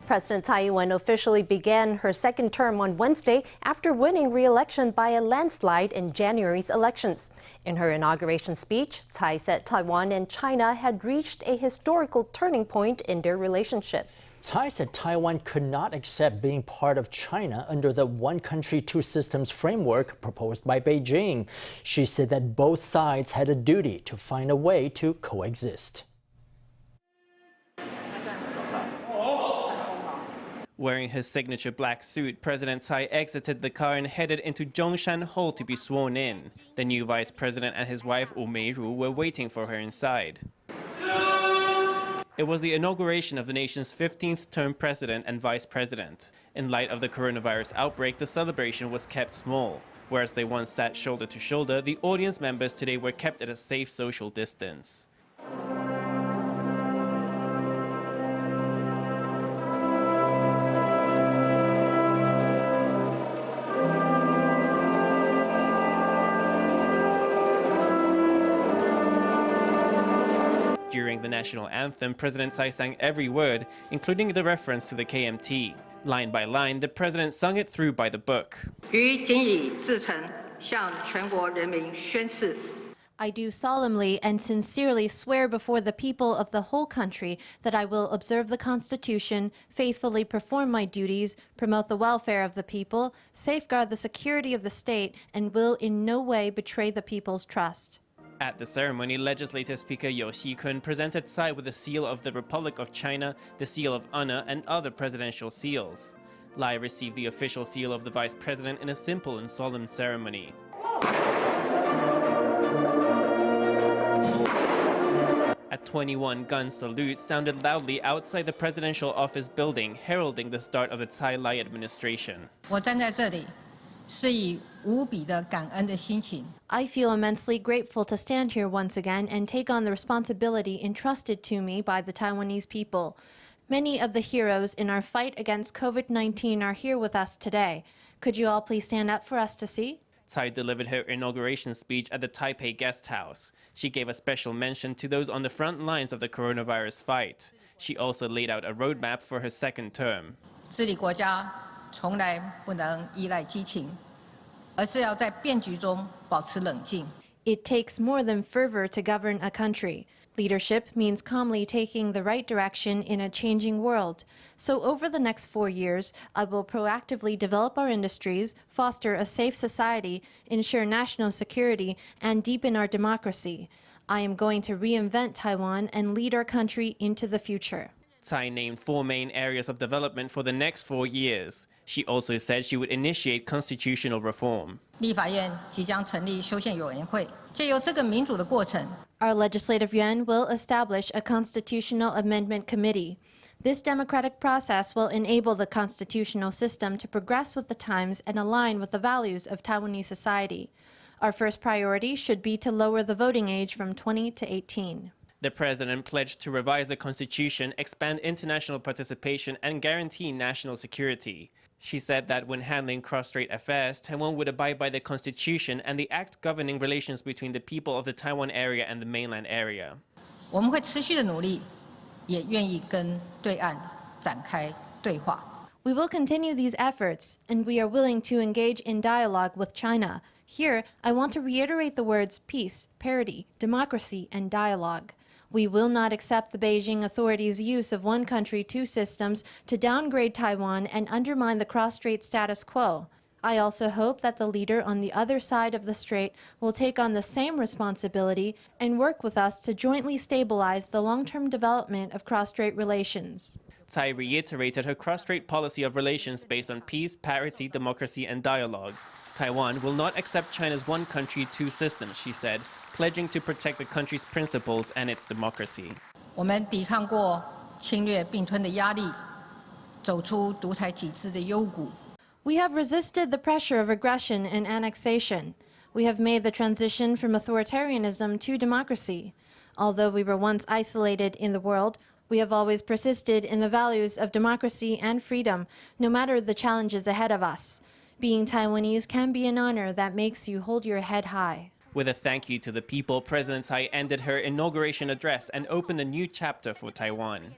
President Tsai Ing-wen officially began her second term on Wednesday after winning re-election by a landslide in January's elections. In her inauguration speech, Tsai said Taiwan and China had reached a historical turning point in their relationship. Tsai said Taiwan could not accept being part of China under the one country, two systems framework proposed by Beijing. She said that both sides had a duty to find a way to coexist. Wearing his signature black suit, President Tsai exited the car and headed into Zhongshan Hall to be sworn in. The new vice president and his wife Wu Mei-ju were waiting for her inside. It was the inauguration of the nation's 15th term president and vice president. In light of the coronavirus outbreak, the celebration was kept small. Whereas they once sat shoulder to shoulder, the audience members today were kept at a safe social distance. During the national anthem, President Tsai sang every word, including the reference to the KMT. Line by line, the president sung it through by the book. I do solemnly and sincerely swear before the people of the whole country that I will observe the Constitution, faithfully perform my duties, promote the welfare of the people, safeguard the security of the state, and will in no way betray the people's trust. At the ceremony, Legislative Speaker Yeo Hsi-kun presented Tsai with the seal of the Republic of China, the seal of honor, and other presidential seals. Lai received the official seal of the vice president in a simple and solemn ceremony. A 21-gun salute sounded loudly outside the presidential office building, heralding the start of the Tsai-Lai administration. I feel immensely grateful to stand here once again and take on the responsibility entrusted to me by the Taiwanese people. Many of the heroes in our fight against COVID-19 are here with us today. Could you all please stand up for us to see? Tsai delivered her inauguration speech at the Taipei Guest House. She gave a special mention to those on the front lines of the coronavirus fight. She also laid out a roadmap for her second term. It takes more than fervor to govern a country. Leadership means calmly taking the right direction in a changing world. So over the next 4 years, I will proactively develop our industries, foster a safe society, ensure national security, and deepen our democracy. I am going to reinvent Taiwan and lead our country into the future. Tsai named 4 main areas of development for the next 4 years. She also said she would initiate constitutional reform. Our legislative yuan will establish a constitutional amendment committee. This democratic process will enable the constitutional system to progress with the times and align with the values of Taiwanese society. Our first priority should be to lower the voting age from 20 to 18. The president pledged to revise the constitution, expand international participation, and guarantee national security. She said that when handling cross-strait affairs, Taiwan would abide by the constitution and the act governing relations between the people of the Taiwan area and the mainland area. We will continue these efforts, and we are willing to engage in dialogue with China. Here, I want to reiterate the words peace, parity, democracy, and dialogue. We will not accept the Beijing authorities' use of one country, two systems to downgrade Taiwan and undermine the cross-strait status quo. I also hope that the leader on the other side of the strait will take on the same responsibility and work with us to jointly stabilize the long-term development of cross-strait relations. Tsai reiterated her cross-strait policy of relations based on peace, parity, democracy, and dialogue. Taiwan will not accept China's one country, two systems, she said, pledging to protect the country's principles and its democracy. We have resisted the pressure of aggression and annexation. We have made the transition from authoritarianism to democracy. Although we were once isolated in the world, we have always persisted in the values of democracy and freedom, no matter the challenges ahead of us. Being Taiwanese can be an honor that makes you hold your head high. With a thank you to the people, President Tsai ended her inauguration address and opened a new chapter for Taiwan.